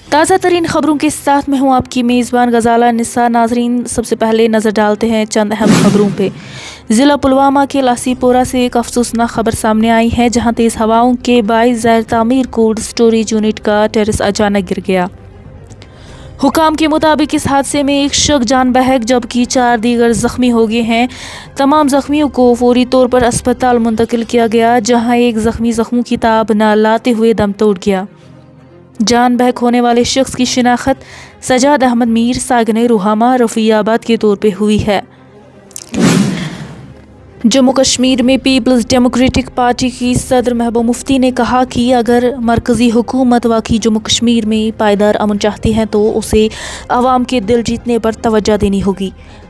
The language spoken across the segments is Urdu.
تازہ ترین خبروں کے ساتھ میں ہوں آپ کی میزبان غزالہ نثار۔ ناظرین، سب سے پہلے نظر ڈالتے ہیں چند اہم خبروں پہ۔ ضلع پلوامہ کے لاسی پورہ سے ایک افسوسناک خبر سامنے آئی ہے، جہاں تیز ہواؤں کے باعث زیر تعمیر کولڈ اسٹوریج یونٹ کا ٹیرس اچانک گر گیا۔ حکام کے مطابق اس حادثے میں ایک شخص جان بحق جبکہ 4 دیگر زخمی ہو گئے ہیں۔ تمام زخمیوں کو فوری طور پر اسپتال منتقل کیا گیا، جہاں ایک زخمی زخموں کی تاب نہ لاتے ہوئے دم توڑ گیا۔ جان بحق ہونے والے شخص کی شناخت سجاد احمد میر ساگن روہامہ رفیع آباد کے طور پہ ہوئی ہے۔ جموں کشمیر میں پیپلز ڈیموکریٹک پارٹی کی صدر محبوبہ مفتی نے کہا کہ اگر مرکزی حکومت واقعی جموں کشمیر میں پائیدار امن چاہتی ہے تو اسے عوام کے دل جیتنے پر توجہ دینی ہوگی۔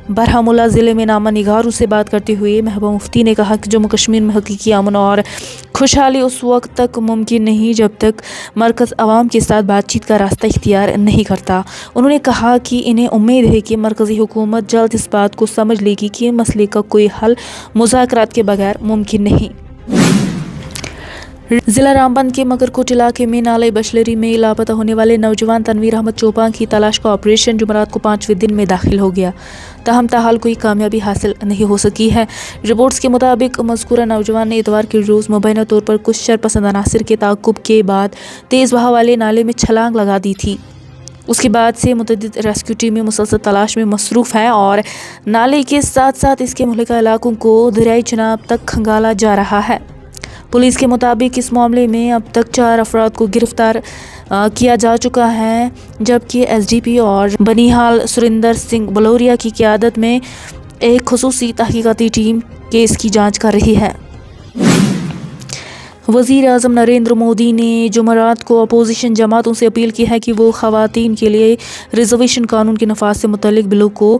برہمولہ ضلع میں نامہ نگاروں سے بات کرتے ہوئے محبوبہ مفتی نے کہا کہ جموں کشمیر میں حقیقی امن اور خوشحالی اس وقت تک ممکن نہیں جب تک مرکز عوام کے ساتھ بات چیت کا راستہ اختیار نہیں کرتا۔ انہوں نے کہا کہ انہیں امید ہے کہ مرکزی حکومت جلد اس بات کو سمجھ لے گی کہ مسئلے کا کوئی حل مذاکرات کے بغیر ممکن نہیں۔ ضلع رامبند کے مکرکوٹ علاقے میں نالے بشلری میں لاپتہ ہونے والے نوجوان تنویر احمد چوپان کی تلاش کا آپریشن جمعرات کو 5ویں دن میں داخل ہو گیا، تاہم تاحال کوئی کامیابی حاصل نہیں ہو سکی ہے۔ رپورٹس کے مطابق مذکورہ نوجوان نے اتوار کے روز مبینہ طور پر کچھ شرپسند عناصر کے تعاقب کے بعد تیز بہاؤ والے نالے میں چھلانگ لگا دی تھی۔ اس کے بعد سے متعدد ریسکیو ٹیمیں مسلسل تلاش میں مصروف ہیں اور نالے کے ساتھ ساتھ اس کے ملحقہ علاقوں کو دریائے چناب تک کھنگالا جا رہا ہے۔ پولیس کے مطابق اس معاملے میں اب تک 4 افراد کو گرفتار کیا جا چکا ہے، جبکہ ایس ڈی پی اور بنیہال سریندر سنگھ بلوریا کی قیادت میں ایک خصوصی تحقیقاتی ٹیم کیس کی جانچ کر رہی ہے۔ وزیر اعظم نریندر مودی نے جمعرات کو اپوزیشن جماعتوں سے اپیل کی ہے کہ وہ خواتین کے لیے ریزرویشن قانون کے نفاذ سے متعلق بلوں کو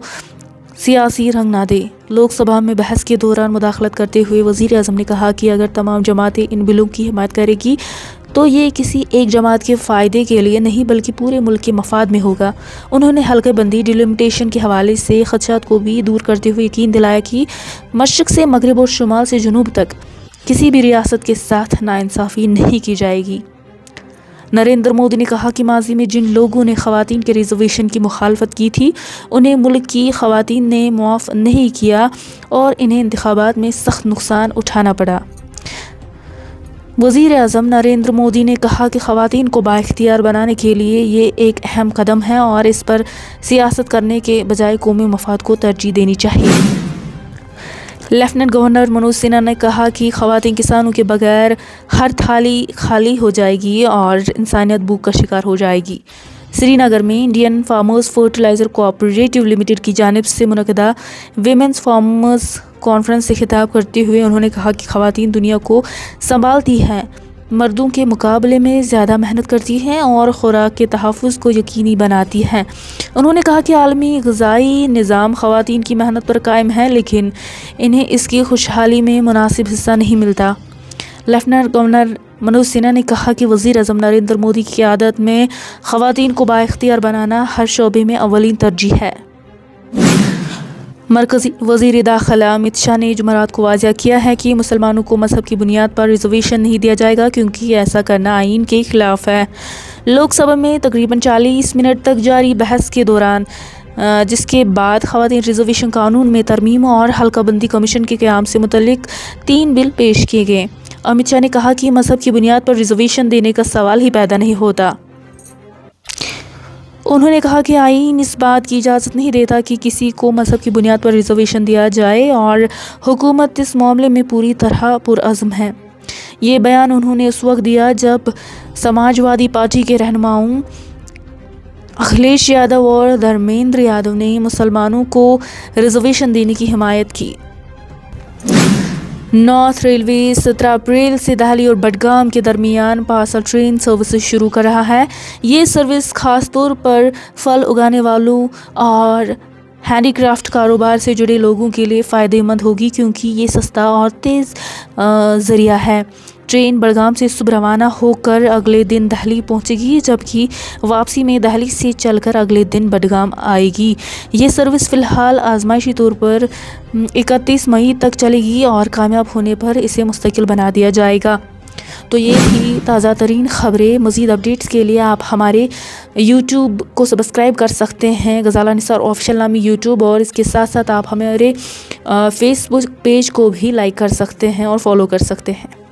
سیاسی رنگ نہ دے۔ لوک سبھا میں بحث کے دوران مداخلت کرتے ہوئے وزیر اعظم نے کہا کہ اگر تمام جماعتیں ان بلوں کی حمایت کرے گی تو یہ کسی ایک جماعت کے فائدے کے لیے نہیں بلکہ پورے ملک کے مفاد میں ہوگا۔ انہوں نے حلقہ بندی ڈیلیمیٹیشن کے حوالے سے خدشات کو بھی دور کرتے ہوئے یقین دلایا کہ مشرق سے مغرب اور شمال سے جنوب تک کسی بھی ریاست کے ساتھ ناانصافی نہیں کی جائے گی۔ نریندر مودی نے کہا کہ ماضی میں جن لوگوں نے خواتین کے ریزرویشن کی مخالفت کی تھی انہیں ملک کی خواتین نے معاف نہیں کیا اور انہیں انتخابات میں سخت نقصان اٹھانا پڑا۔ وزیر اعظم نریندر مودی نے کہا کہ خواتین کو بااختیار بنانے کے لیے یہ ایک اہم قدم ہے اور اس پر سیاست کرنے کے بجائے قومی مفاد کو ترجیح دینی چاہیے۔ لیفٹیننٹ گورنر منوج سنہا نے کہا کہ خواتین کسانوں کے بغیر ہر تھالی خالی ہو جائے گی اور انسانیت بھوک کا شکار ہو جائے گی۔ سری نگر میں Indian farmers fertiliser cooperative limited کی جانب سے منعقدہ ویمنز فارمرز کانفرنس سے خطاب کرتے ہوئے انہوں نے کہا کہ خواتین دنیا کو سنبھالتی ہیں، مردوں کے مقابلے میں زیادہ محنت کرتی ہیں اور خوراک کے تحفظ کو یقینی بناتی ہیں۔ انہوں نے کہا کہ عالمی غذائی نظام خواتین کی محنت پر قائم ہے، لیکن انہیں اس کی خوشحالی میں مناسب حصہ نہیں ملتا۔ لیفٹیننٹ گورنر منوج سنہا نے کہا کہ وزیر اعظم نریندر مودی کی قیادت میں خواتین کو بااختیار بنانا ہر شعبے میں اولین ترجیح ہے۔ مرکزی وزیر داخلہ امت شاہ نے جمعرات کو واضح کیا ہے کہ مسلمانوں کو مذہب کی بنیاد پر ریزرویشن نہیں دیا جائے گا کیونکہ ایسا کرنا آئین کے خلاف ہے۔ لوک سبھا میں تقریباً 40 منٹ تک جاری بحث کے دوران جس کے بعد خواتین ریزرویشن قانون میں ترمیم اور حلقہ بندی کمیشن کے قیام سے متعلق 3 بل پیش کیے گئے، امت شاہ نے کہا کہ مذہب کی بنیاد پر ریزرویشن دینے کا سوال ہی پیدا نہیں ہوتا۔ انہوں نے کہا کہ آئین اس بات کی اجازت نہیں دیتا کہ کسی کو مذہب کی بنیاد پر ریزرویشن دیا جائے اور حکومت اس معاملے میں پوری طرح پرعزم ہے۔ یہ بیان انہوں نے اس وقت دیا جب سماجوادی پارٹی کے رہنماؤں اکھلیش یادو اور دھرمیندر یادو نے مسلمانوں کو ریزرویشن دینے کی حمایت کی۔ نارتھ ریلوے 17 اپریل سے دہلی اور بڈگام کے درمیان پارسل ٹرین سروسز شروع کر رہا ہے۔ یہ سروس خاص طور پر پھل اگانے والوں اور ہینڈی کرافٹ کاروبار سے جڑے لوگوں کے لیے فائدہ مند ہوگی کیونکہ یہ سستا اور تیز ذریعہ ہے۔ ٹرین بڈگام سے صبح روانہ ہو کر اگلے دن دہلی پہنچے گی، جبکہ واپسی میں دہلی سے چل کر اگلے دن بڈگام آئے گی۔ یہ سروس فی الحال آزمائشی طور پر 31 مئی تک چلے گی اور کامیاب ہونے پر اسے مستقل بنا دیا جائے گا۔ تو یہ تھی تازہ ترین خبریں. مزید اپڈیٹس کے لیے آپ ہمارے یوٹیوب کو سبسکرائب کر سکتے ہیں، غزالہ نثار آفیشیل نامی یوٹیوب، اور اس کے ساتھ ساتھ آپ ہمارے فیس بک پیج کو بھی لائک کر سکتے ہیں اور فالو کر سکتے ہیں.